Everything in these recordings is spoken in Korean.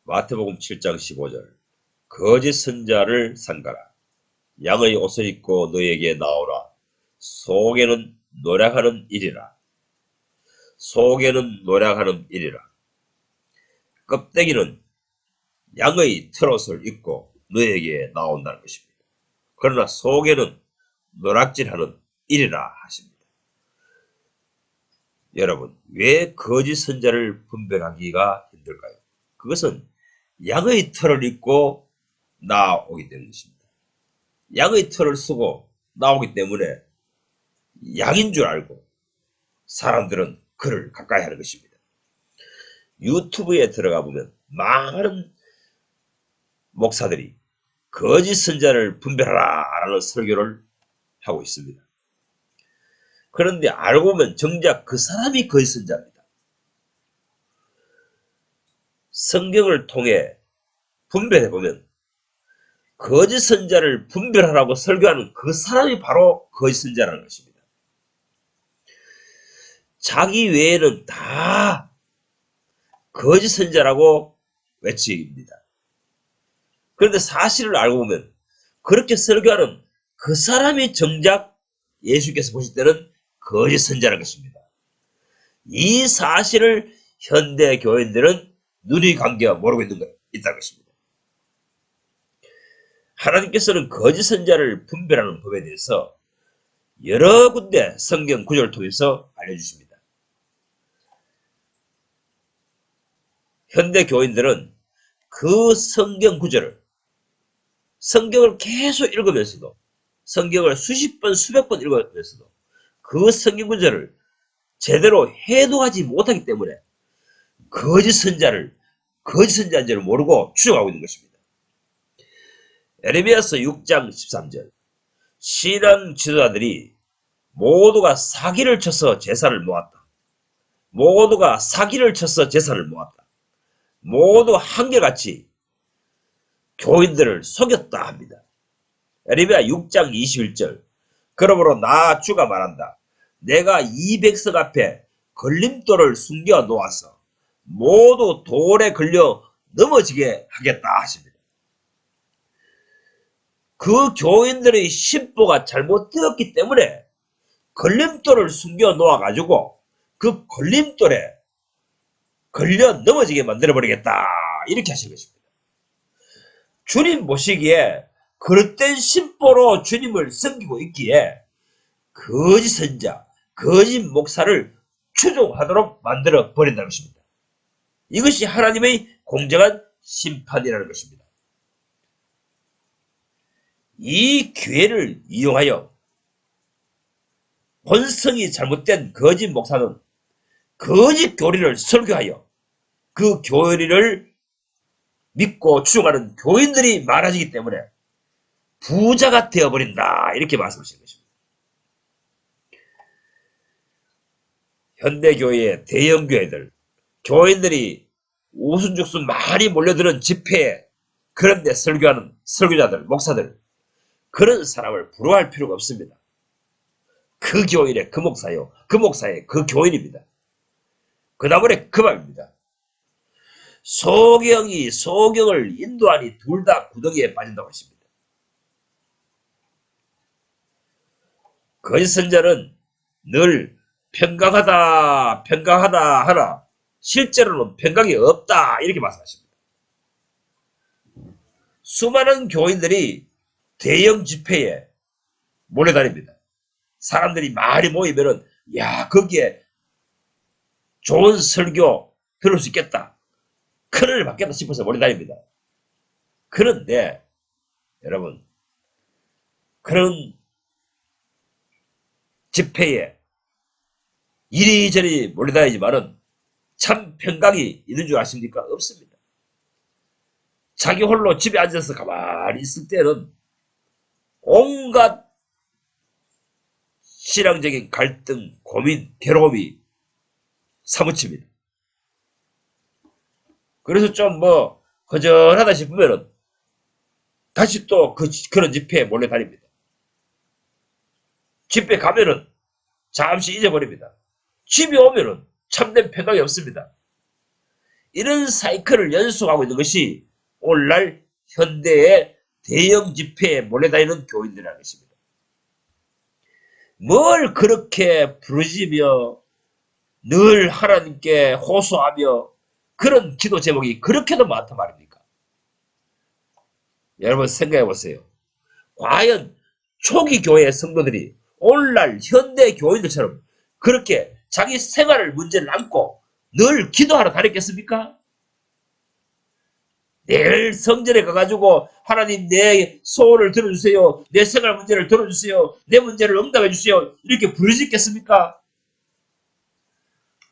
마태복음 7장 15절 거짓 선자를 삼가라. 양의 옷을 입고 너에게 나오라. 속에는 노력하는 일이라. 속에는 노력하는 일이라. 껍데기는 양의 털옷을 입고 너에게 나온다는 것입니다. 그러나 속에는 노략질하는 일이라 하십니다. 여러분, 왜 거짓 선자를 분별하기가 힘들까요? 그것은 양의 털을 입고 나오기 때문입니다. 양의 털을 쓰고 나오기 때문에 양인 줄 알고 사람들은 그를 가까이 하는 것입니다. 유튜브에 들어가 보면 많은 목사들이 거짓 선자를 분별하라 라는 설교를 하고 있습니다. 그런데 알고 보면 정작 그 사람이 거짓 선자입니다. 성경을 통해 분별해 보면 거짓 선자를 분별하라고 설교하는 그 사람이 바로 거짓 선자라는 것입니다. 자기 외에는 다 거짓 선자라고 외칩니다. 그런데 사실을 알고 보면 그렇게 설교하는 그 사람이 정작 예수께서 보실 때는 거짓 선자라는 것입니다. 이 사실을 현대 교인들은 눈이 감겨 모르고 있다는 것입니다. 하나님께서는 거짓 선자를 분별하는 법에 대해서 여러 군데 성경 구절을 통해서 알려주십니다. 현대 교인들은 그 성경 구절을 성경을 계속 읽으면서도 성경을 수십 번 수백 번 읽으면서도 그 성경 구절을 제대로 해독하지 못하기 때문에 거짓 선자인 줄 모르고 추정하고 있는 것입니다. 에레미야서 6장 13절 신앙 지도자들이 모두가 사기를 쳐서 재산을 모았다. 모두가 사기를 쳐서 재산을 모았다. 모두 한결같이 교인들을 속였다 합니다. 에레미야 6장 21절 그러므로 나 주가 말한다. 내가 이 백성 앞에 걸림돌을 숨겨 놓아서 모두 돌에 걸려 넘어지게 하겠다 하십니다. 그 교인들의 심보가 잘못되었기 때문에 걸림돌을 숨겨 놓아가지고 그 걸림돌에 걸려 넘어지게 만들어버리겠다 이렇게 하신 것입니다. 주님 보시기에 그릇된 심보로 주님을 섬기고 있기에 거짓 선자, 거짓 목사를 추종하도록 만들어 버린다는 것입니다. 이것이 하나님의 공정한 심판이라는 것입니다. 이 기회를 이용하여 본성이 잘못된 거짓 목사는 거짓 교리를 설교하여 그 교리를 믿고 추종하는 교인들이 많아지기 때문에 부자가 되어버린다 이렇게 말씀하시는 것입니다. 현대교회의 대형교회들 교인들이 우순죽순 많이 몰려드는 집회에 그런데 설교하는 설교자들 목사들 그런 사람을 부러워할 필요가 없습니다. 그 교인의 그 목사요 그 목사의 그 교인입니다. 그 다음에 그 말입니다. 소경이 소경을 인도하니 둘 다 구덩이에 빠진다고 하십니다. 거짓 선자는 늘 평강하다 하나 실제로는 평강이 없다 이렇게 말씀하십니다. 수많은 교인들이 대형 집회에 몰려다닙니다. 사람들이 많이 모이면은 야 거기에 좋은 설교 들을 수 있겠다. 큰 은혜를 받겠다 싶어서 몰려다닙니다. 그런데 여러분 그런 집회에 이리저리 몰려다니지만은 참 평강이 있는 줄 아십니까? 없습니다. 자기 홀로 집에 앉아서 가만히 있을 때는 온갖 신앙적인 갈등, 고민, 괴로움이 사무칩니다. 그래서 좀 허전하다 싶으면은 다시 또 그런 집회에 몰려다닙니다. 집회 가면은 잠시 잊어버립니다. 집에 오면은 참된 평강이 없습니다. 이런 사이클을 연속하고 있는 것이 오늘날 현대의 대형 집회에 몰려다니는 교인들이라는 것입니다. 뭘 그렇게 부르짖으며 늘 하나님께 호소하며 그런 기도 제목이 그렇게도 많단 말입니까? 여러분 생각해 보세요. 과연 초기 교회의 성도들이 오늘날 현대 교인들처럼 그렇게 자기 생활을 문제를 안고 늘 기도하러 다녔겠습니까? 늘 성전에 가가지고 하나님 내 소원을 들어주세요. 내 생활 문제를 들어주세요. 내 문제를 응답해 주세요. 이렇게 부르짖겠습니까?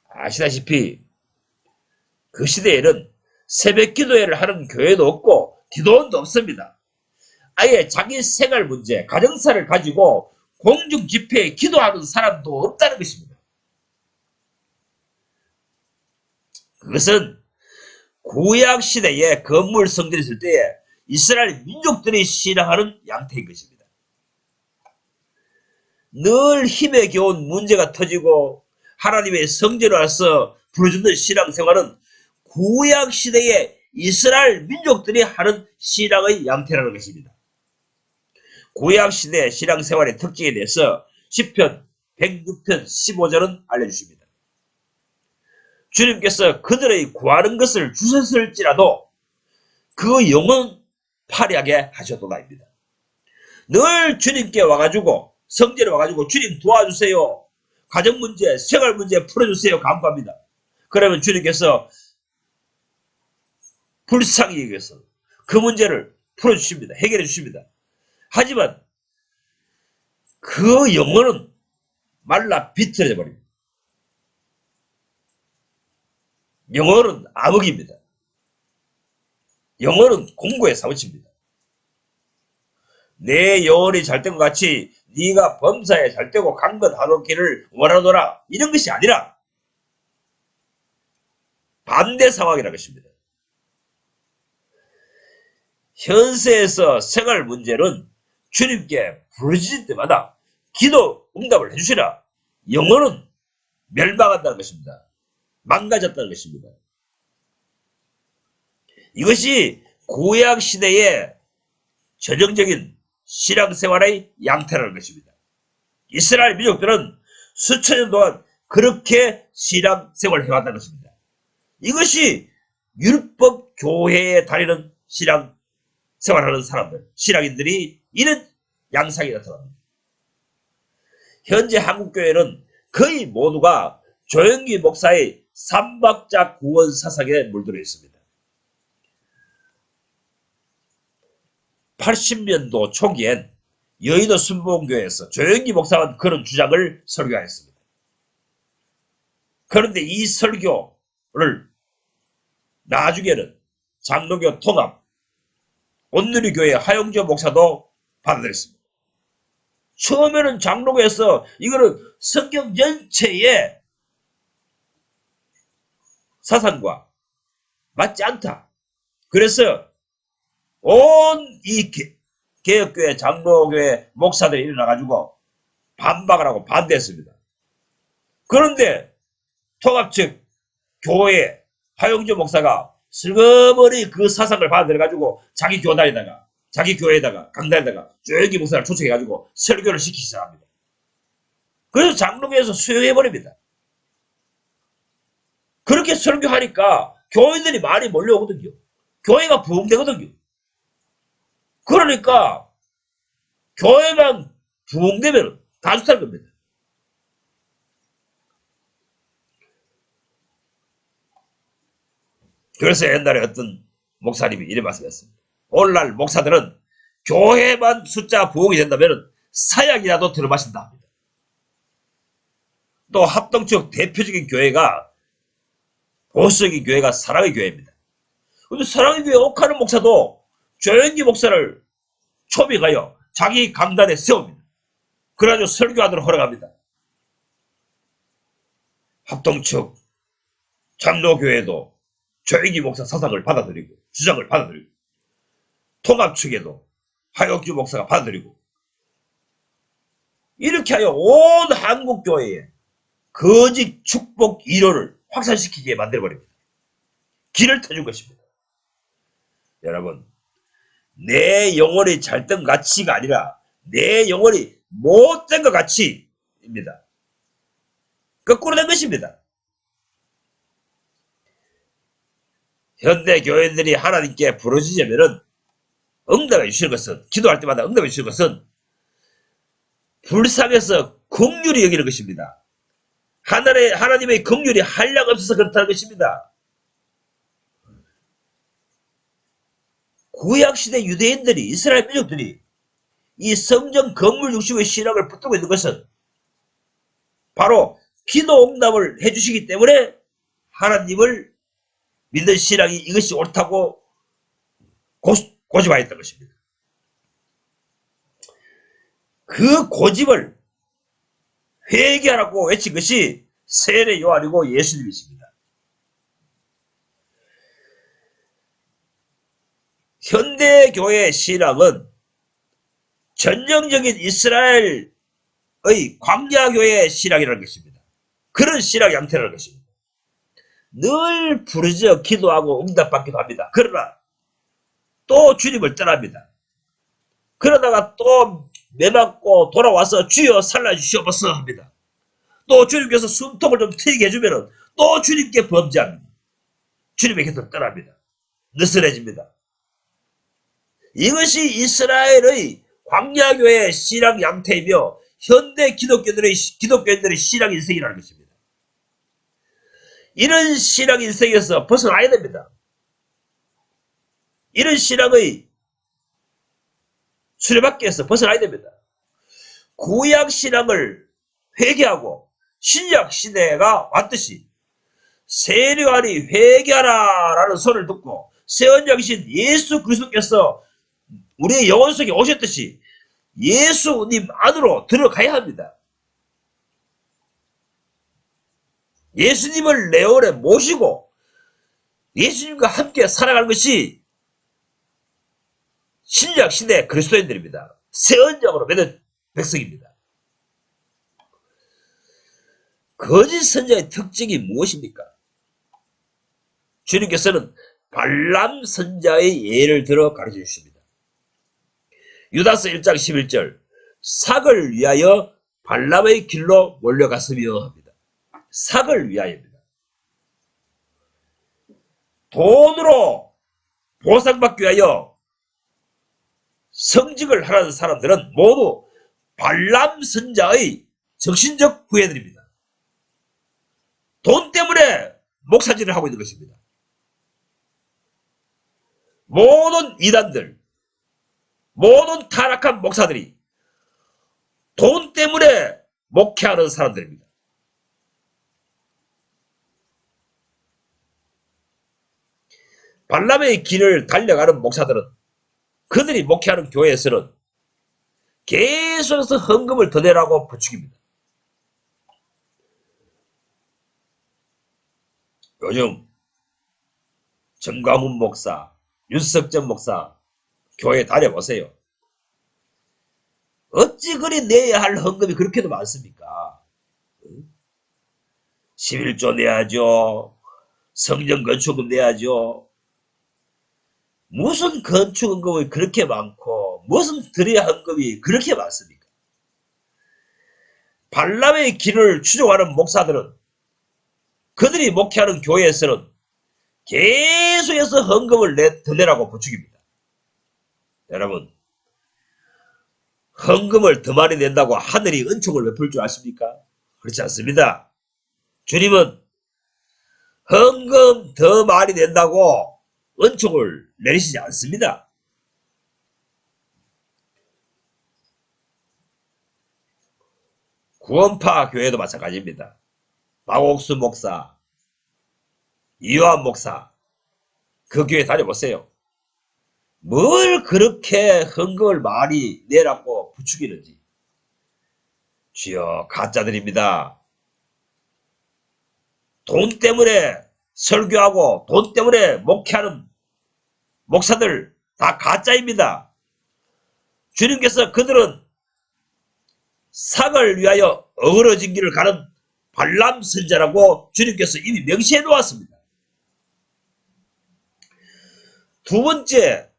아시다시피 그 시대에는 새벽 기도회를 하는 교회도 없고 기도원도 없습니다. 아예 자기 생활 문제, 가정사를 가지고 공중 집회에 기도하는 사람도 없다는 것입니다. 그것은 구약 시대에 건물 성전이 있을 때에 이스라엘 민족들이 신앙하는 양태인 것입니다. 늘 힘에 겨운 문제가 터지고 하나님의 성전에 와서 부르짖는 신앙생활은 구약 시대에 이스라엘 민족들이 하는 신앙의 양태라는 것입니다. 구약 시대 신앙생활의 특징에 대해서 시편 106편 15절은 알려주십니다. 주님께서 그들의 구하는 것을 주셨을지라도 그 영혼 파리하게 하셨도다입니다. 늘 주님께 와가지고 성전에 와가지고 주님 도와주세요. 가정 문제, 생활 문제 풀어주세요. 간구합니다. 그러면 주님께서 불쌍히 여겨서 그 문제를 풀어주십니다. 해결해 주십니다. 하지만 그 영혼은 말라 비틀어져 버립니다. 영혼은 암흑입니다. 영혼은 공고에 사무칩니다. 내 영혼이 잘된 것 같이 네가 범사에 잘되고 강건하놓기를 원하노라 이런 것이 아니라 반대 상황이라는 것입니다. 현세에서 생활 문제는 주님께 부르짖을 때마다 기도 응답을 해주시라. 영혼은 멸망한다는 것입니다. 망가졌다는 것입니다. 이것이 구약 시대의 전형적인 신앙생활의 양태라는 것입니다. 이스라엘 민족들은 수천 년 동안 그렇게 신앙생활을 해왔다는 것입니다. 이것이 율법 교회에 다니는 신앙생활하는 사람들, 신앙인들이 이런 양상이 나타납니다. 현재 한국교회는 거의 모두가 조영기 목사의 삼박자 구원 사상에 물들어 있습니다. 80년도 초기엔 여의도 순복음교회에서 조영기 목사가 그런 주장을 설교하였습니다. 그런데 이 설교를 나중에는 장로교 통합, 온누리교회 하용조 목사도 받아들였습니다. 처음에는 장로교에서 이거는 성경 전체의 사상과 맞지 않다. 그래서 온 이 개혁교회, 장로교회 목사들이 일어나가지고 반박을 하고 반대했습니다. 그런데 통합 측 교회 하용조 목사가 슬그머니 그 사상을 받아들여가지고 자기 교단에다가 자기 교회에다가 강단에다가 조영기 목사를 초청해가지고 설교를 시키기 시작합니다. 그래서 장로교에서 수용해버립니다. 그렇게 설교하니까 교인들이 많이 몰려오거든요. 교회가 부흥되거든요. 그러니까 교회만 부흥되면 다 좋다는 겁니다. 그래서 옛날에 어떤 목사님이 이런 말씀했습니다. 오늘날 목사들은 교회만 숫자 부흥이 된다면 사약이라도 들어마신다 합니다. 또 합동측 대표적인 교회가 보수적인 교회가 사랑의 교회입니다. 근데 사랑의 교회 옥하는 목사도 조영기 목사를 초빙하여 자기 강단에 세웁니다. 그래가지고 설교하도록 허락합니다. 합동측 장로교회도 조영기 목사 사상을 받아들이고 주장을 받아들이고 통합 측에도 하역주 목사가 받아들이고 이렇게 하여 온 한국교회에 거짓 축복 이론을 확산시키게 만들어버립니다. 길을 터준 것입니다. 여러분, 내 영혼이 잘된 가치가 아니라 내 영혼이 못된 것 가치입니다. 거꾸로 된 것입니다. 현대 교인들이 하나님께 부르짖으면은 응답해 주시는 것은, 기도할 때마다 응답해 주시는 것은 불쌍해서 긍휼히 여기는 것입니다. 하나님의 긍휼이 한량 없어서 그렇다는 것입니다. 구약시대 유대인들이, 이스라엘 민족들이 이 성전 건물 중심의 신앙을 붙들고 있는 것은 바로 기도 응답을 해주시기 때문에 하나님을 믿는 신앙이 이것이 옳다고 고집하였던 것입니다. 그 고집을 회개하라고 외친 것이 세례 요한이고 예수님이십니다. 현대교회 신앙은 전형적인 이스라엘의 광야교회 신앙이라는 것입니다. 그런 신앙 양태라는 것입니다. 늘 부르짖어 기도하고 응답받기도 합니다. 그러나 또 주님을 떠납니다. 그러다가 또 매맞고 돌아와서 주여 살려주시옵소서 합니다. 또 주님께서 숨통을 좀 트이게 해주면 또 주님께 범죄합니다. 주님의 곁을 떠납니다. 느슨해집니다. 이것이 이스라엘의 광야교회의 신앙 양태이며 현대 기독교인들의 신앙 인생이라는 것입니다. 이런 신앙 인생에서 벗어나야 됩니다. 이런 신앙의 수레바퀴에서 벗어나야 됩니다. 구약 신앙을 회개하고 신약 시대가 왔듯이 세례 요한이 회개하라 라는 소리를 듣고 새 언약이신 예수 그리스도께서 우리의 영혼 속에 오셨듯이 예수님 안으로 들어가야 합니다. 예수님을 내 영혼에 모시고 예수님과 함께 살아가는 것이 신약 시대 그리스도인들입니다. 새 언약으로 맺은 백성입니다. 거짓 선자의 특징이 무엇입니까? 주님께서는 발람 선자의 예를 들어 가르쳐 주십니다. 유다서 1장 11절 삭을 위하여 발람의 길로 몰려갔으며 합니다. 삭을 위하여입니다. 돈으로 보상받기 위하여 성직을 하라는 사람들은 모두 발람 선자의 정신적 후예들입니다. 돈 때문에 목사질을 하고 있는 것입니다. 모든 이단들, 모든 타락한 목사들이 돈 때문에 목회하는 사람들입니다. 발람의 길을 달려가는 목사들은 그들이 목회하는 교회에서는 계속해서 헌금을 더 내라고 부추깁니다. 요즘 정광훈 목사, 윤석전 목사 교회 다녀보세요. 어찌 그리 내야 할 헌금이 그렇게도 많습니까? 11조 내야죠. 성전 건축금 내야죠. 무슨 건축헌금이 그렇게 많고 무슨 드려야 헌금이 그렇게 많습니까? 발람의 길을 추종하는 목사들은 그들이 목회하는 교회에서는 계속해서 헌금을 더 내라고 부추깁니다. 여러분, 헌금을 더 많이 낸다고 하늘이 은총을 베풀 줄 아십니까? 그렇지 않습니다. 주님은 헌금 더 많이 낸다고 은총을 내리시지 않습니다. 구원파 교회도 마찬가지입니다. 마옥수 목사, 이요한 목사, 그 교회 다녀보세요. 뭘 그렇게 헌금을 많이 내라고 부추기는지. 주여, 가짜들입니다. 돈 때문에 설교하고 돈 때문에 목회하는 목사들 다 가짜입니다. 주님께서 그들은 삭을 위하여 어그러진 길을 가는 발람 선자라고 주님께서 이미 명시해 놓았습니다. 두 번째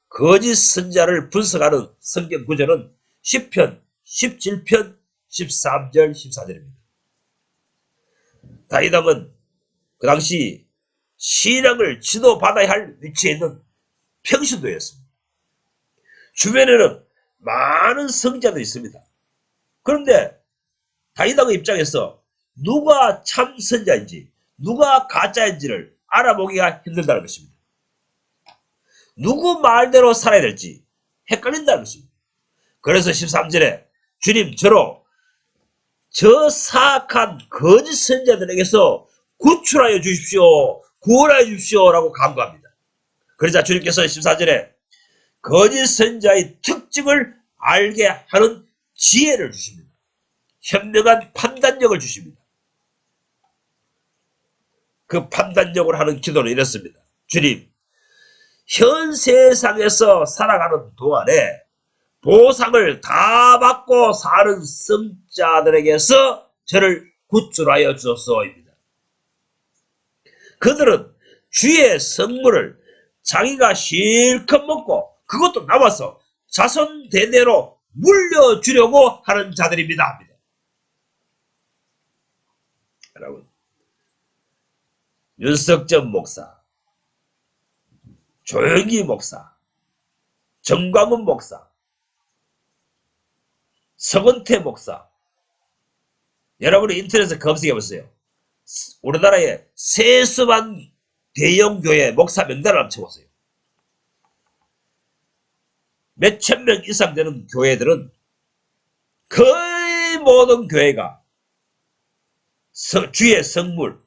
거짓 선자를 분석하는 성경 구절은 시편 17편 13절 14절입니다. 다윗 왕은 그 당시 신앙을 지도받아야 할 위치에 있는 평신도였습니다. 주변에는 많은 성자들이 있습니다. 그런데 다윗 왕의 입장에서 누가 참 선자인지 누가 가짜인지를 알아보기가 힘들다는 것입니다. 누구 말대로 살아야 될지 헷갈린다는 것입니다. 그래서 13절에 주님 저로 저 사악한 거짓 선자들에게서 구출하여 주십시오. 구원하여 주십시오. 라고 간구합니다. 그러자 주님께서 14절에 거짓 선자의 특징을 알게 하는 지혜를 주십니다. 현명한 판단력을 주십니다. 그 판단력을 하는 기도는 이렇습니다. 주님, 현 세상에서 살아가는 동안에 보상을 다 받고 사는 성자들에게서 저를 구출하여 주소서입니다. 그들은 주의 성물을 자기가 실컷 먹고 그것도 남아서 자손 대대로 물려주려고 하는 자들입니다. 합니다. 여러분, 윤석전 목사, 조영기 목사, 정광훈 목사, 서건태 목사, 여러분이 인터넷에 검색해 보세요. 우리나라의 세수만 대형 교회 목사 명단을 한번 쳐보세요. 몇천 명 이상 되는 교회들은 거의 모든 교회가 주의 성물,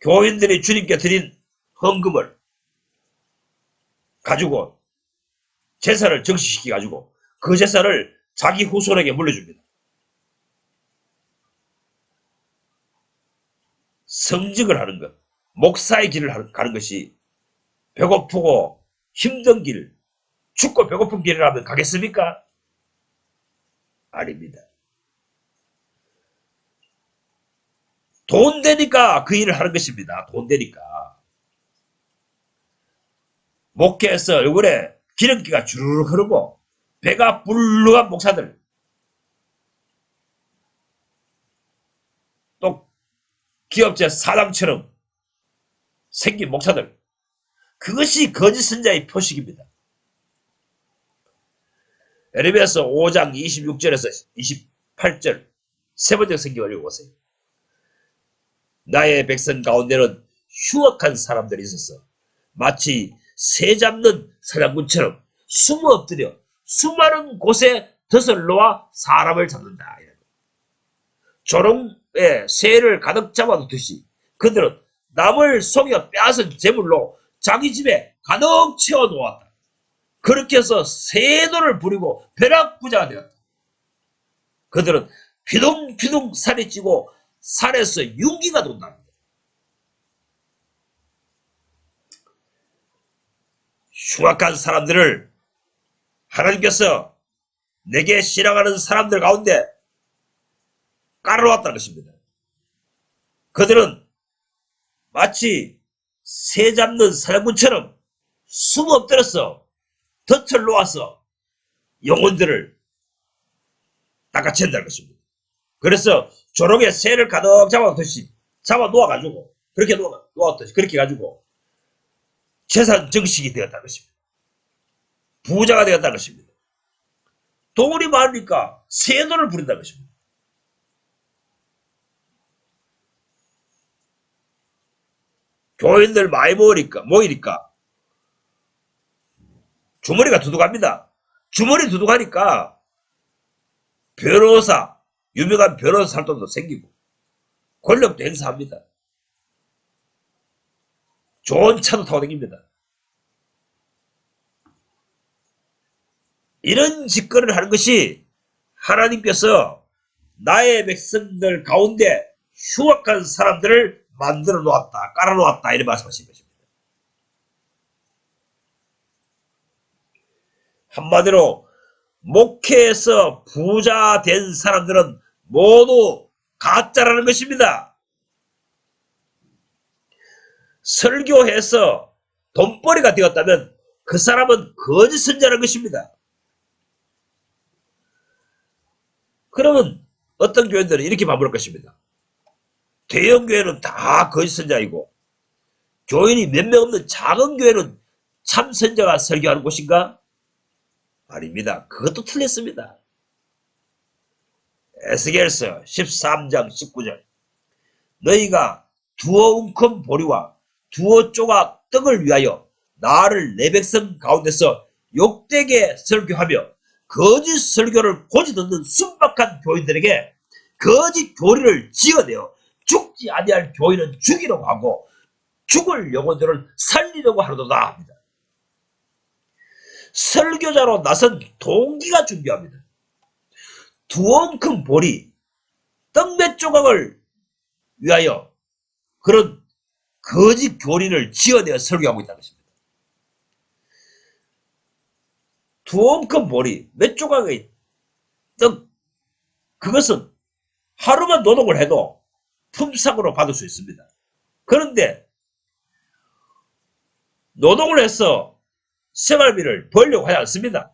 교인들이 주님께 드린 헌금을 가지고 제사를 정식시켜 가지고 그 제사를 자기 후손에게 물려줍니다. 성직을 하는 것, 목사의 길을 가는 것이 배고프고 힘든 길, 춥고 배고픈 길이라면 가겠습니까? 아닙니다. 돈 되니까 그 일을 하는 것입니다. 돈 되니까. 목회에서 얼굴에 기름기가 주르륵 흐르고 배가 불룩한 목사들, 또 기업체 사장처럼 생긴 목사들, 그것이 거짓 선자의 표식입니다. 에레미야서 5장 26절에서 28절 세 번째 성경을 읽어보세요. 나의 백성 가운데는 흉악한 사람들이 있었어. 마치 새 잡는 사냥꾼처럼 숨어 엎드려 수많은 곳에 덫을 놓아 사람을 잡는다. 조롱에 새를 가득 잡아놓듯이 그들은 남을 속여 빼앗은 재물로 자기 집에 가득 채워 놓았다. 그렇게 해서 세도를 부리고 벼락부자가 되었다. 그들은 피둥피둥 살이 찌고 살에서 윤기가 돈답니다. 흉악한 사람들을 하나님께서 내게 신앙하는 사람들 가운데 깔아놓았다는 것입니다. 그들은 마치 새 잡는 사냥꾼처럼 숨어 엎드려서 덫을 놓아서 영혼들을 낚아챈다는 것입니다. 그래서 조롱에 새를 가득 잡아놓듯이 잡아 놓아가지고 그렇게 놓았듯이 그렇게 가지고 재산 정식이 되었다는 것입니다. 부자가 되었다는 것입니다. 돈이 많으니까 세돈을 부린다는 것입니다. 교인들 많이 모이니까 주머니가 두둑합니다. 주머니 두둑하니까 변호사, 유명한 변호사 살돈도 생기고 권력도 행사합니다. 좋은 차도 타고 다닙니다. 이런 짓거리를 하는 것이 하나님께서 나의 백성들 가운데 흉악한 사람들을 만들어 놓았다, 깔아 놓았다 이런 말씀하신 것입니다. 한마디로 목회에서 부자 된 사람들은 모두 가짜라는 것입니다. 설교해서 돈벌이가 되었다면 그 사람은 거짓 선자라는 것입니다. 그러면 어떤 교회들은 이렇게 반문할 것입니다. 대형 교회는 다 거짓 선자이고 교인이 몇 명 없는 작은 교회는 참 선자가 설교하는 곳인가? 아닙니다. 그것도 틀렸습니다. 에스겔서 13장 19절 너희가 두어 움큼 보리와 두어 조각 떡을 위하여 나를 내 백성 가운데서 욕되게 설교하며 거짓 설교를 고지 듣는 순박한 교인들에게 거짓 교리를 지어내어 죽지 아니할 교인은 죽이려고 하고 죽을 영혼들을 살리려고 하려도다 합니다. 설교자로 나선 동기가 중요합니다. 두어 움큼 보리, 떡 몇 조각을 위하여 그런 거짓 교리를 지어내어 설교하고 있다는 것입니다. 두어 움큼 보리, 몇 조각의 떡, 그것은 하루만 노동을 해도 품삯으로 받을 수 있습니다. 그런데 노동을 해서 생활비를 벌려고 하지 않습니다.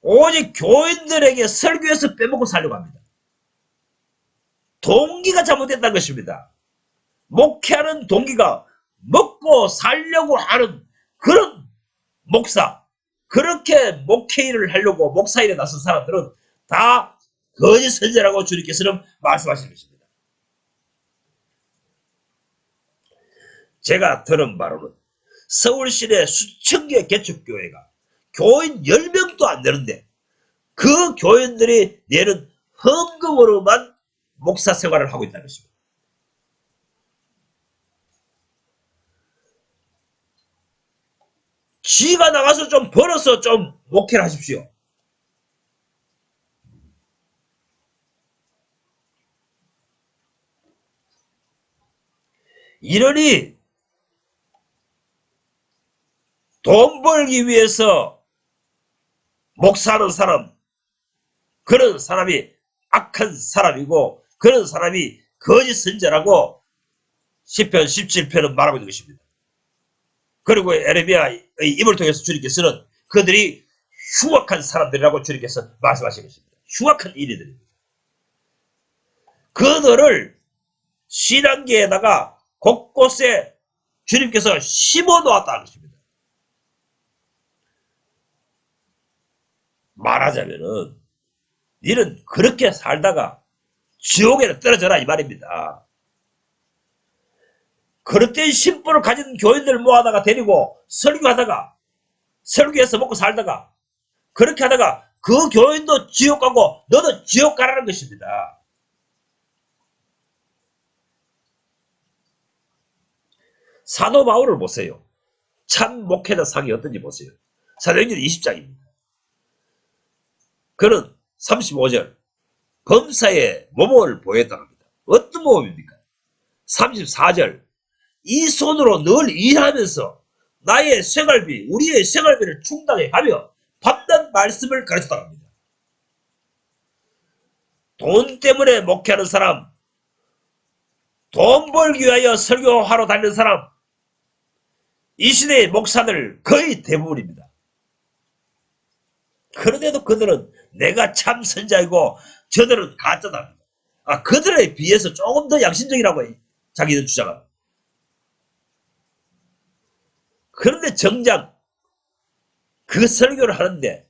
오직 교인들에게 설교해서 빼먹고 살려고 합니다. 동기가 잘못됐다는 것입니다. 목회하는 동기가 먹고 살려고 하는 그런 목사, 그렇게 목회 일을 하려고 목사 일에 나선 사람들은 다 거짓 선자라고 주님께서는 말씀하시는 것입니다. 제가 들은 바로는 서울시내 수천 개의 개척교회가 교인 10명도 안 되는데 그 교인들이 내는 헌금으로만 목사 생활을 하고 있다는 것입니다. 지가 나가서 좀 벌어서 좀 목회를 하십시오. 이러니 돈 벌기 위해서 목사하는 사람, 그런 사람이 악한 사람이고 그런 사람이 거짓 선자라고 시편 17편은 말하고 있는 것입니다. 그리고 에레미야의 입을 통해서 주님께서는 그들이 흉악한 사람들이라고 주님께서 말씀하신 것입니다. 흉악한 일이들입니다. 그들을 신앙계에다가 곳곳에 주님께서 심어 놓았다는 것입니다. 말하자면은 너는 그렇게 살다가 지옥에 떨어져라 이 말입니다. 그릇된 심보를 가진 교인들 모아다가 데리고 설교하다가 설교해서 먹고 살다가 그렇게 하다가 그 교인도 지옥 가고 너도 지옥 가라는 것입니다. 사도 바울을 보세요. 참 목회자 상이 어떤지 보세요. 사도행전 20장입니다. 그는 35절 범사에 모범을 보였다고 합니다. 어떤 모범입니까? 34절 이 손으로 늘 일하면서 나의 생활비, 우리의 생활비를 충당해 가며 밤낮 말씀을 가르쳤다고 합니다. 돈 때문에 목회하는 사람, 돈 벌기 위하여 설교하러 다니는 사람, 이 시대의 목사들 거의 대부분입니다. 그런데도 그들은 내가 참 선자이고 저들은 가짜다. 그들에 비해서 조금 더 양심적이라고 자기는 주장합니다. 그런데 정작 그 설교를 하는데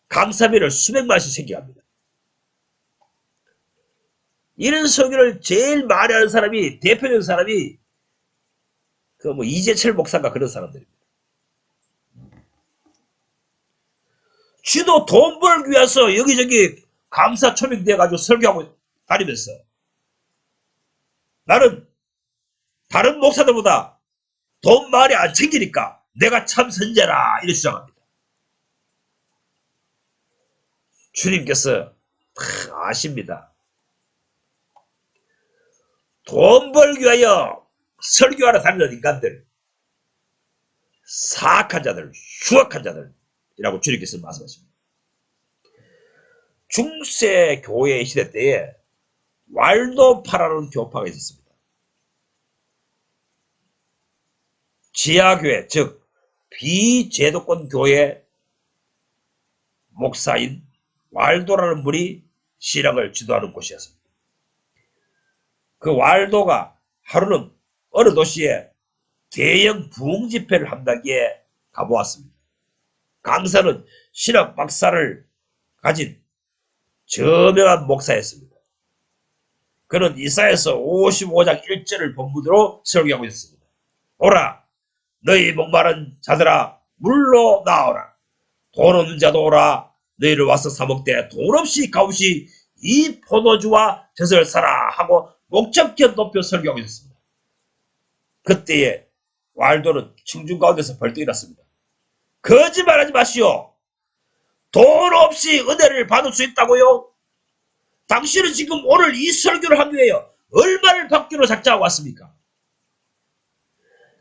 강사비를 수백만씩 생겨갑니다. 이런 설교를 제일 많이 하는 사람이 대표적인 사람이 이재철 목사인가 그런 사람들입니다. 쥐도 돈 벌기 위해서 여기저기 강사 초빙돼가지고 설교하고 다니면서 나는 다른 목사들보다 돈 많이 안 챙기니까 내가 참 선제라 이렇게 주장합니다. 주님께서 다 아십니다. 돈 벌기 위하여 설교하러 다니는 인간들, 사악한 자들, 흉악한 자들이라고 주님께서 말씀하십니다. 중세 교회 시대 때에 왈도파라는 교파가 있었습니다. 지하교회, 즉 비제도권 교회 목사인 왈도라는 분이 신앙을 지도하는 곳이었습니다. 그 왈도가 하루는 어느 도시에 대형 부흥 집회를 한다기에 가보았습니다. 강사는 신학 박사를 가진 저명한 목사였습니다. 그는 이사야서 55장 1절을 본문으로 설교하고 있습니다. 오라 너희 목마른 자들아 물로 나오라. 돈 없는 자도 오라. 너희를 와서 사먹되 돈 없이 값없이 이 포도주와 젖을 사라 하고 목적견 높여 설교하고 있었습니다. 그때에 왈도는 청중 가운데서 벌떡 일어났습니다. 거짓말하지 마시오. 돈 없이 은혜를 받을 수 있다고요? 당신은 지금 오늘 이 설교를 하기 위해 얼마를 받기로 작정하고 왔습니까?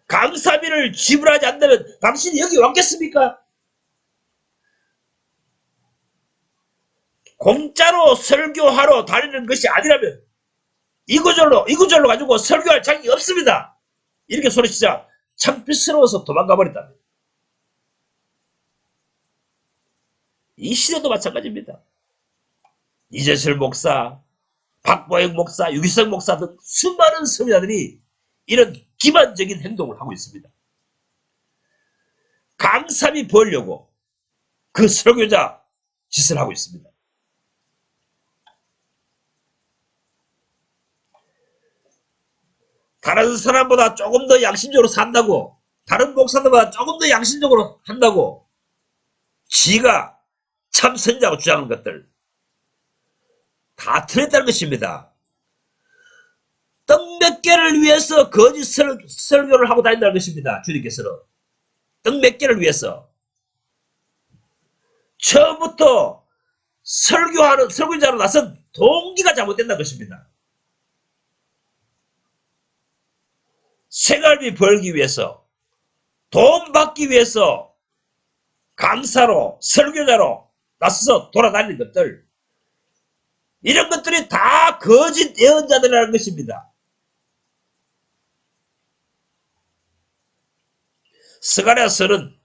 강사비를 지불하지 않는다면 당신이 여기 왔겠습니까? 공짜로 설교하러 다니는 것이 아니라면 이구절로 가지고 설교할 자격이 없습니다. 이렇게 소리치자 창피스러워서 도망가 버렸답니다. 이 시대도 마찬가지입니다. 이재철 목사, 박보영 목사, 유기성 목사 등 수많은 선교사들이 이런 기만적인 행동을 하고 있습니다. 강사비 벌려고 그 설교자 짓을 하고 있습니다. 다른 사람보다 조금 더 양심적으로 산다고, 다른 목사들보다 조금 더 양심적으로 한다고 지가 참 선지자고 주장하는 것들 다 틀렸다는 것입니다. 떡 몇 개를 위해서 거짓 설교를 하고 다닌다는 것입니다. 주님께서는 떡 몇 개를 위해서 처음부터 설교자로 나선 동기가 잘못된다는 것입니다. 생활비 벌기 위해서, 돈 받기 위해서 강사로, 설교자로 나서서 돌아다니는 것들, 이런 것들이 다 거짓 예언자들이라는 것입니다. 스가랴서는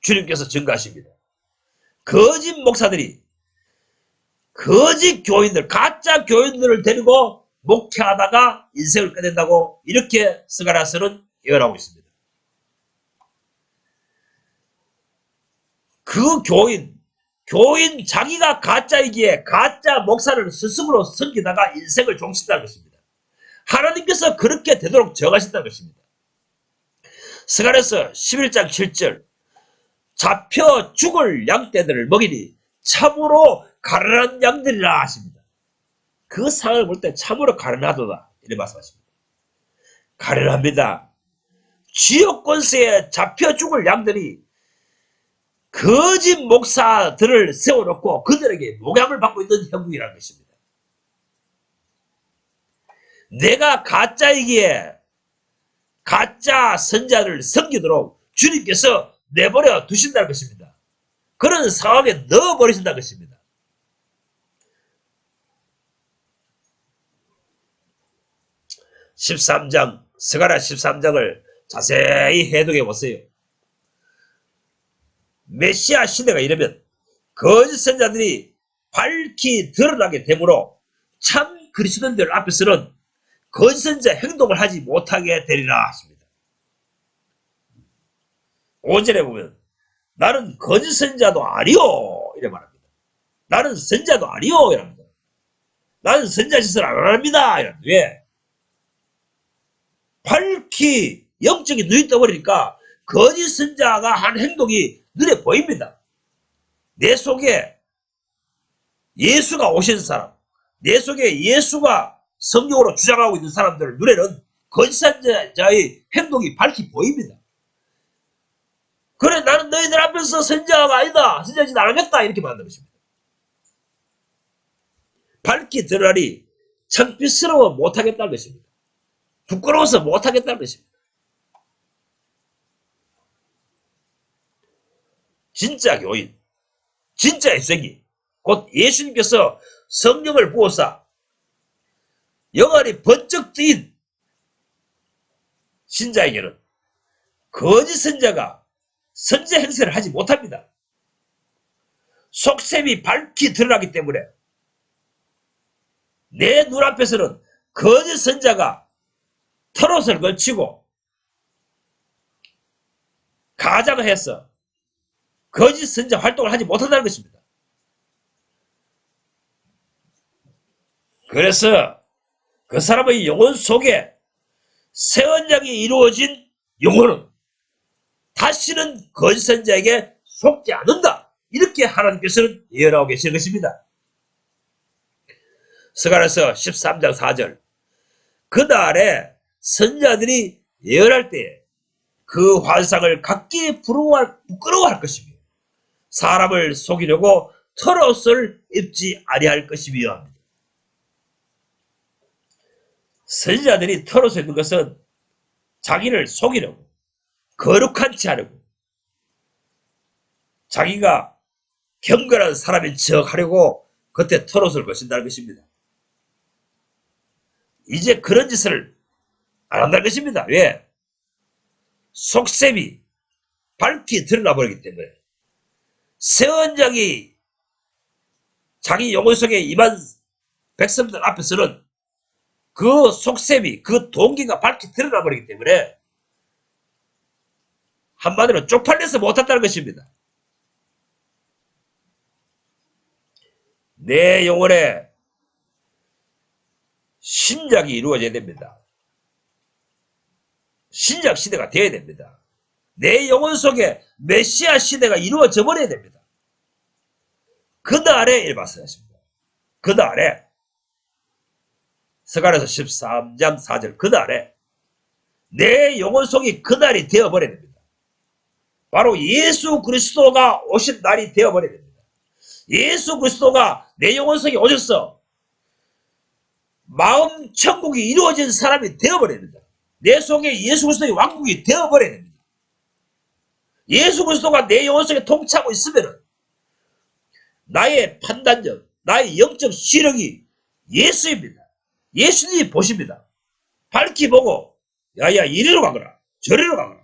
주님께서 증가하십니다. 거짓 목사들이 거짓 교인들, 가짜 교인들을 데리고 목회하다가 인생을 끝낸다고 이렇게 스가랴서는 예언하고 있습니다. 그 교인 자기가 가짜이기에 가짜 목사를 스스로 섬기다가 인생을 종신다는 것입니다. 하나님께서 그렇게 되도록 정하신다는 것입니다. 스가랴서 11장 7절 잡혀 죽을 양떼들을 먹이니 참으로 가련한 양들이라 하십니다. 그 상황을 볼 때 참으로 가련하도다 이렇게 말씀하십니다. 가련합니다. 지역 권세에 잡혀 죽을 양들이 거짓 목사들을 세워놓고 그들에게 목양을 받고 있는 형국이라는 것입니다. 내가 가짜이기에 가짜 선자를 섬기도록 주님께서 내버려 두신다는 것입니다. 그런 상황에 넣어버리신다는 것입니다. 스가랴 13장을 자세히 해독해 보세요. 메시아 시대가 이르면 거짓 선자들이 밝히 드러나게 되므로 참 그리스도인들 앞에서는 거짓 선자 행동을 하지 못하게 되리라 하십니다. 5절에 보면 나는 거짓 선자도 아니요 이래 말합니다. 나는 선자도 아니요 이랍니다. 나는 선자 짓을 안 합니다 이랍니다. 왜? 밝히 영적인 눈이 떠버리니까 거짓 선자가 한 행동이 눈에 보입니다. 내 속에 예수가 오신 사람, 내 속에 예수가 성경으로 주장하고 있는 사람들 눈에는 거짓 선자의 행동이 밝히 보입니다. 그래 나는 너희들 앞에서 선자가 아니다, 선자짓 안 하겠다 이렇게 말하는 것입니다. 밝히 드러나니 창피스러워 못하겠다는 것입니다. 부끄러워서 못하겠다는 것입니다. 진짜 교인, 진짜 일생이 곧 예수님께서 성령을 부어사 영안이 번쩍 뜨인 신자에게는 거짓 선자가 선제 행세를 하지 못합니다. 속셈이 밝히 드러나기 때문에 내 눈앞에서는 거짓 선자가 털옷을 걸치고 가장을 해서 거짓 선자 활동을 하지 못한다는 것입니다. 그래서 그 사람의 영혼 속에 새 언약이 이루어진 영혼은 다시는 거짓 선자에게 속지 않는다. 이렇게 하나님께서는 예언하고 계시는 것입니다. 스가랴서 13장 4절. 그날에 선자들이 예언할 때에 그 환상을 각기 부끄러워할 것이며 사람을 속이려고 털옷을 입지 아니할 것이며 합니다. 선지자들이 털옷을 입는 것은 자기를 속이려고, 거룩한 체 하려고, 자기가 경건한 사람인 척 하려고 그때 털옷을 거신다는 것입니다. 이제 그런 짓을 안 한다는 것입니다. 왜? 속셈이 밝히 드러나 버리기 때문에 새 언약이 자기 영혼 속에 임한 백성들 앞에서는 그 속셈이, 그 동기가 밝히 드러나 버리기 때문에 한마디로 쪽팔려서 못한다는 것입니다. 내 영혼에 신작이 이루어져야 됩니다. 신작 시대가 되어야 됩니다. 내 영혼 속에 메시아 시대가 이루어져 버려야 됩니다. 그날에 일말씀하십니다. 그날에 스가랴서 13장 4절 그날에 내 영혼 속이 그날이 되어버려야 됩니다. 바로 예수 그리스도가 오신 날이 되어버려야 됩니다. 예수 그리스도가 내 영혼 속에 오셔서 마음 천국이 이루어진 사람이 되어버려야 됩니다. 내 속에 예수 그리스도의 왕국이 되어버려야 됩니다. 예수 그리스도가 내 영혼 속에 통치하고 있으면 나의 판단력, 나의 영적 시력이 예수입니다. 예수님이 보십니다. 밝히 보고 야야 이리로 가거라 저리로 가거라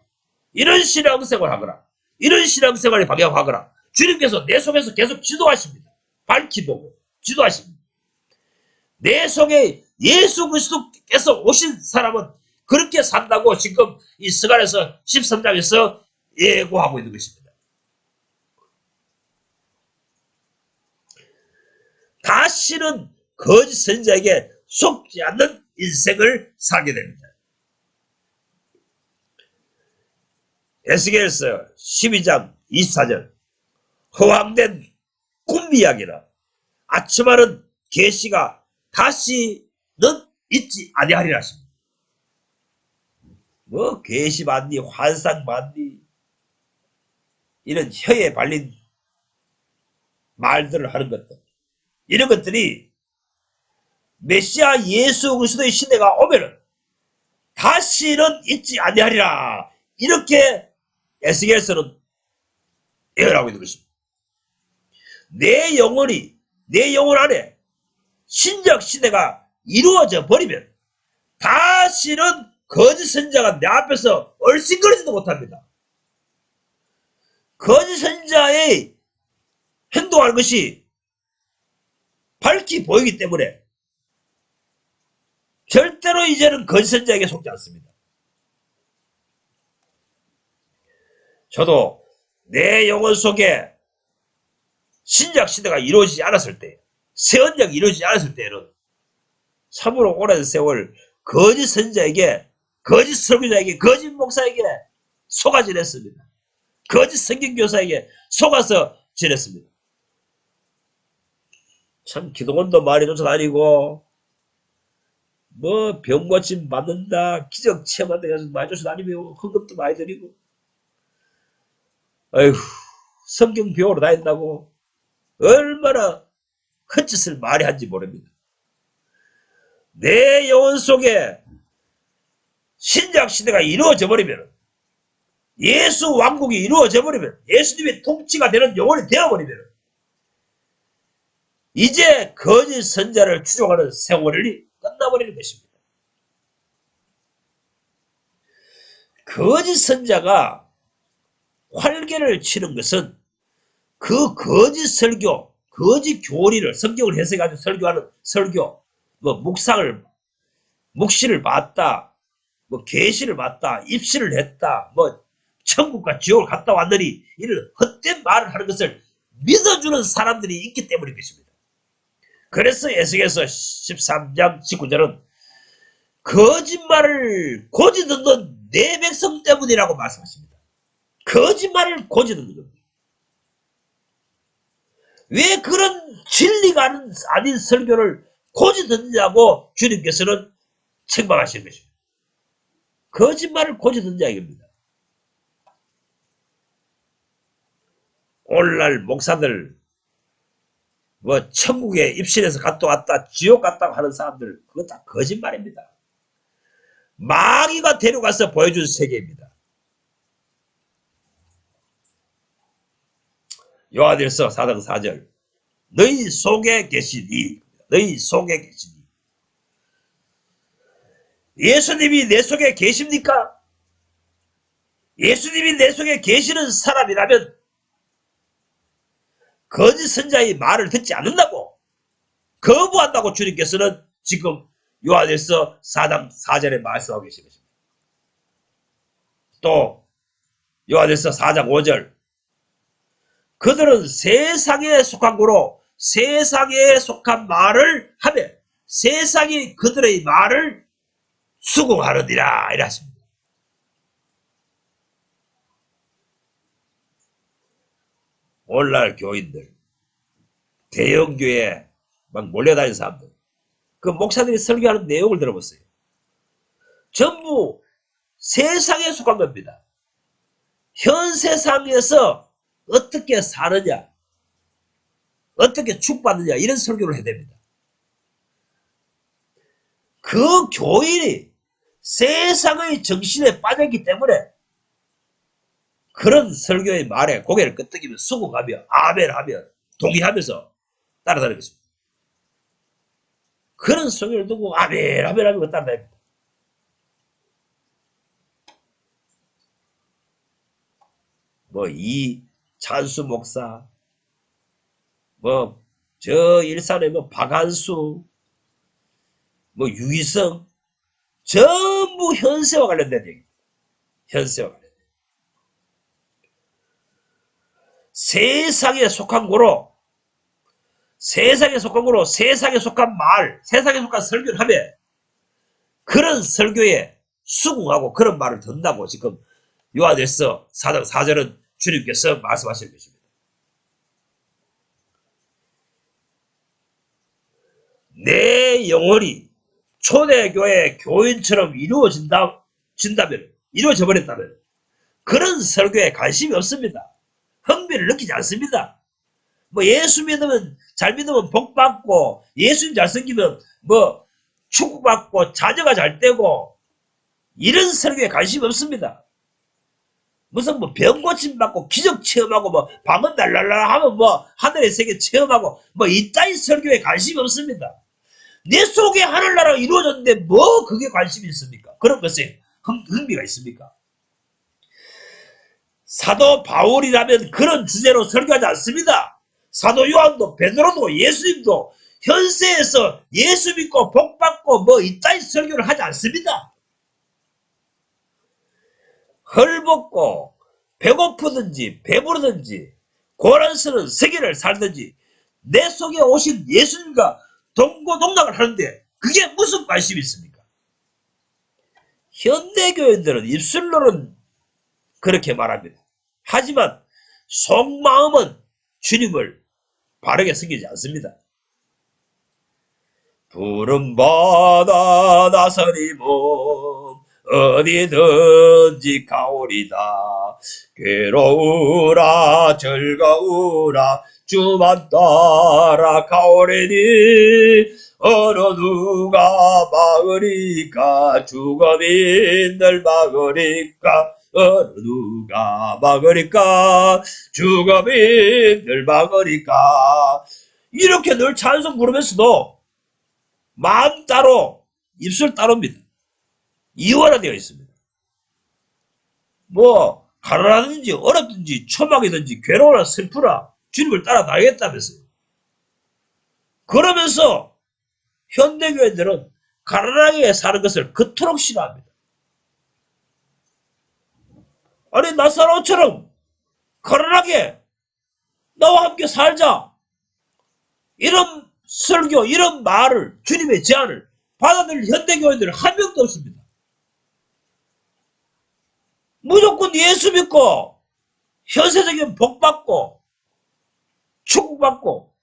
이런 신앙생활을 하거라 이런 신앙생활에 방향하거라 주님께서 내 속에서 계속 지도하십니다. 밝히 보고 지도하십니다. 내 속에 예수 그리스도께서 오신 사람은 그렇게 산다고 지금 이 스가랴서 13장에서 예고하고 있는 것입니다. 다시는 거짓 선지자에게 속지 않는 인생을 살게 됩니다. 에스겔서 12장 24절 허황된 꿈 이야기나 아첨하는 계시가 다시는 있지 아니하리라 하십니다. 뭐 계시 많니 환상 많니 이런 혀에 발린 말들을 하는 것들 이런 것들이 메시아 예수 그리스도의 시대가 오면은 다시는 있지 아니하리라 이렇게 에스겔서는 예언하고 있는 것입니다. 내 영혼 안에 신적 시대가 이루어져 버리면 다시는 거짓 선자가 내 앞에서 얼씬거리지도 못합니다. 거짓 선자의 행동하는 것이 밝히 보이기 때문에 절대로 이제는 거짓 선자에게 속지 않습니다. 저도 내 영혼 속에 신약 시대가 이루어지지 않았을 때, 새 언약이 이루어지지 않았을 때에는 참으로 오랜 세월 거짓 선자에게, 거짓 설교자에게, 거짓 목사에게 속아 지냈습니다. 거짓 성경교사에게 속아서 지냈습니다. 참 기도원도 많이 쫓아다니고 뭐 병고침 받는다, 기적 체험한다 해서 많이 쫓아다니며 헌금도 많이 드리고 아이고 성경 배우러 다닌다고 얼마나 큰 짓을 많이 한지 모릅니다. 내 영혼 속에 신약 시대가 이루어져 버리면 예수 왕국이 이루어져 버리면 예수님의 통치가 되는 영혼이 되어버리면 이제 거짓 선자를 추종하는 세월이 끝나버리는 것입니다. 거짓 선자가 활개를 치는 것은 그 거짓 설교, 거짓 교리를 성경을 해석해가지고 설교하는 설교, 뭐 묵시를 봤다, 뭐 계시를 봤다, 입시를 했다, 뭐 천국과 지옥을 갔다 왔느니 이런 헛된 말을 하는 것을 믿어주는 사람들이 있기 때문인 것입니다. 그래서 에스겔서 13장 19절은 거짓말을 고지 듣는 내 백성 때문이라고 말씀하십니다. 거짓말을 고지 듣는 겁니다. 왜 그런 진리가 아닌 설교를 고지 듣느냐고 주님께서는 책망하신 것입니다. 거짓말을 고지 듣느냐 이겁니다. 오늘날 목사들 뭐 천국에 입신해서 갔다 왔다 지옥 갔다 하는 사람들 그거 다 거짓말입니다. 마귀가 데려가서 보여준 세계입니다. 요한일서 4장 4절 너희 속에 계시니 너희 속에 계시니 예수님이 내 속에 계십니까? 예수님이 내 속에 계시는 사람이라면 거짓 선자의 말을 듣지 않는다고 거부한다고 주님께서는 지금 요한일서 4장 4절에 말씀하고 계신 것입니다. 또 요한일서 4장 5절 그들은 세상에 속한 거로 세상에 속한 말을 하며 세상이 그들의 말을 수긍하느니라 이라 하십니다. 오늘날 교인들 대형교회 막 몰려다니는 사람들 그 목사들이 설교하는 내용을 들어보세요. 전부 세상에 속한 겁니다. 현 세상에서 어떻게 사느냐 어떻게 축복받느냐 이런 설교를 해야 됩니다. 그 교인이 세상의 정신에 빠졌기 때문에 그런 설교의 말에 고개를 끄덕이며 수긍하며 아멘하며 동의하면서 따라다니는 것입니다. 그런 설교를 듣고 아멘하며 따라다닙니다. 뭐 이 찬수 목사 뭐 저 일산에 뭐 박한수 뭐 유희성 전부 현세와 관련된 얘기입니다. 현세와 관련된 세상에 속한 거로 세상에 속한 말 세상에 속한 설교를 하며 그런 설교에 수긍하고 그런 말을 듣는다고 지금 요한일서 4장 4절은 주님께서 말씀하시는 것입니다. 내 영혼이 초대교회 교인처럼 이루어져 버렸다면 그런 설교에 관심이 없습니다. 흥미를 느끼지 않습니다. 뭐 예수 믿으면 잘 믿으면 복 받고 예수님 잘 섬기면 뭐 축복받고 자녀가 잘 되고 이런 설교에 관심이 없습니다. 무슨 뭐 병 고침 받고 기적 체험하고 뭐 밤은 날랄라 하면 뭐 하늘의 세계 체험하고 뭐 이따위 설교에 관심이 없습니다. 내 속에 하늘나라가 이루어졌는데 뭐 그게 관심이 있습니까? 그런 것에 흥미가 있습니까? 사도 바울이라면 그런 주제로 설교하지 않습니다. 사도 요한도 베드로도 예수님도 현세에서 예수 믿고 복 받고 뭐 이따위 설교를 하지 않습니다. 헐벗고 배고프든지 배부르든지 고난스러운 세계를 살든지 내 속에 오신 예수님과 동고동락을 하는데 그게 무슨 관심이 있습니까? 현대교인들은 입술로는 그렇게 말합니다. 하지만 속마음은 주님을 바르게 섬기지 않습니다. 푸른 바다 나서리 몸 어디든지 가오리다. 괴로우라 즐거우라 주만 따라 가오리니 어느 누가 막으리까 죽음이 늘 막으리까 어느 누가 막으리까 죽음이 늘 막으리까 이렇게 늘 찬송 부르면서도 마음 따로 입술 따로입니다. 이원화되어 있습니다. 뭐 가난하든지 어렵든지 초막이든지 괴로워라 슬프라 주님을 따라다니겠다면서요. 그러면서 현대교회들은 가난하게 사는 것을 그토록 싫어합니다. 아니 나사로처럼 가난하게 나와 함께 살자 이런 설교 이런 말을 주님의 제안을 받아들일 현대교회들은 한 명도 없습니다. 무조건 예수 믿고 현세적인 복 받고 축복받고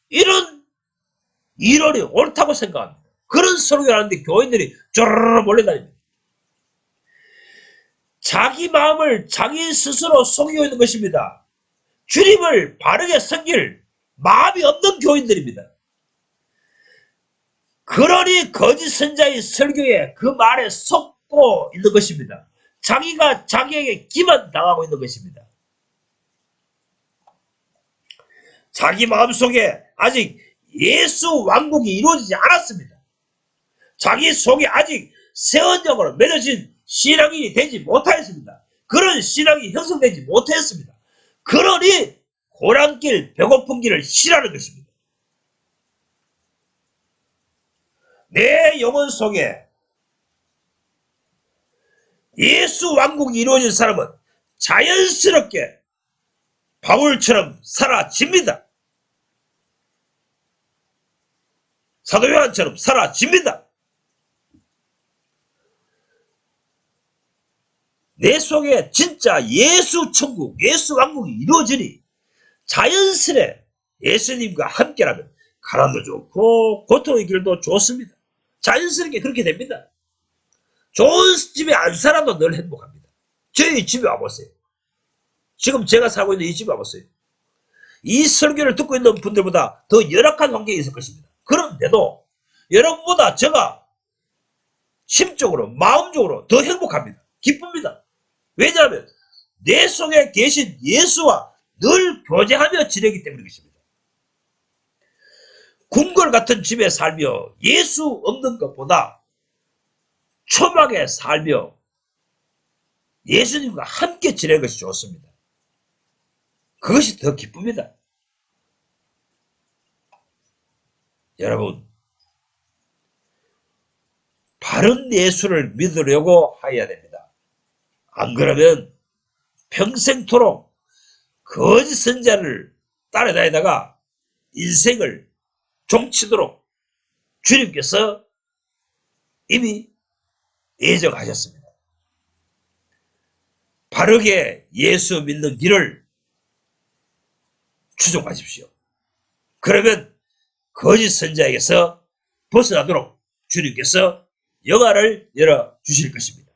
이런 이론이 옳다고 생각합니다. 그런 설교를 하는데 교인들이 쪼르르 몰려다닙니다. 자기 마음을 자기 스스로 속이고 있는 것입니다. 주님을 바르게 섬길 마음이 없는 교인들입니다. 그러니 거짓 선자의 설교에 그 말에 속고 있는 것입니다. 자기가 자기에게 기만당하고 있는 것입니다. 자기 마음속에 아직 예수 왕국이 이루어지지 않았습니다. 자기 속에 아직 새 언약으로 맺어진 신앙이 되지 못하였습니다. 그런 신앙이 형성되지 못했습니다. 그러니 고난길, 배고픈 길을 싫어하는 것입니다. 내 영혼 속에 예수 왕국이 이루어진 사람은 자연스럽게 바울처럼 사라집니다. 사도 요한처럼 사라집니다. 내 속에 진짜 예수 천국, 예수 왕국이 이루어지니 자연스레 예수님과 함께라면 가난도 좋고 고통의 길도 좋습니다. 자연스럽게 그렇게 됩니다. 좋은 집에 안 살아도 늘 행복합니다. 저희 집에 와보세요. 지금 제가 살고 있는 이 집에 와보세요. 이 설교를 듣고 있는 분들보다 더 열악한 환경에 있을 것입니다. 그런데도 여러분보다 제가 심적으로 마음적으로 더 행복합니다. 기쁩니다. 왜냐하면 내 속에 계신 예수와 늘 교제하며 지내기 때문인 것입니다. 궁궐 같은 집에 살며 예수 없는 것보다 초막에 살며 예수님과 함께 지내는 것이 좋습니다. 그것이 더 기쁩니다. 여러분, 바른 예수를 믿으려고 해야 됩니다. 안 그러면 평생토록 거짓 선자를 따라다니다가 인생을 종치도록 주님께서 이미 예정하셨습니다. 바르게 예수 믿는 길을 추종하십시오. 그러면 거짓 선자에게서 벗어나도록 주님께서 영화를 열어주실 것입니다.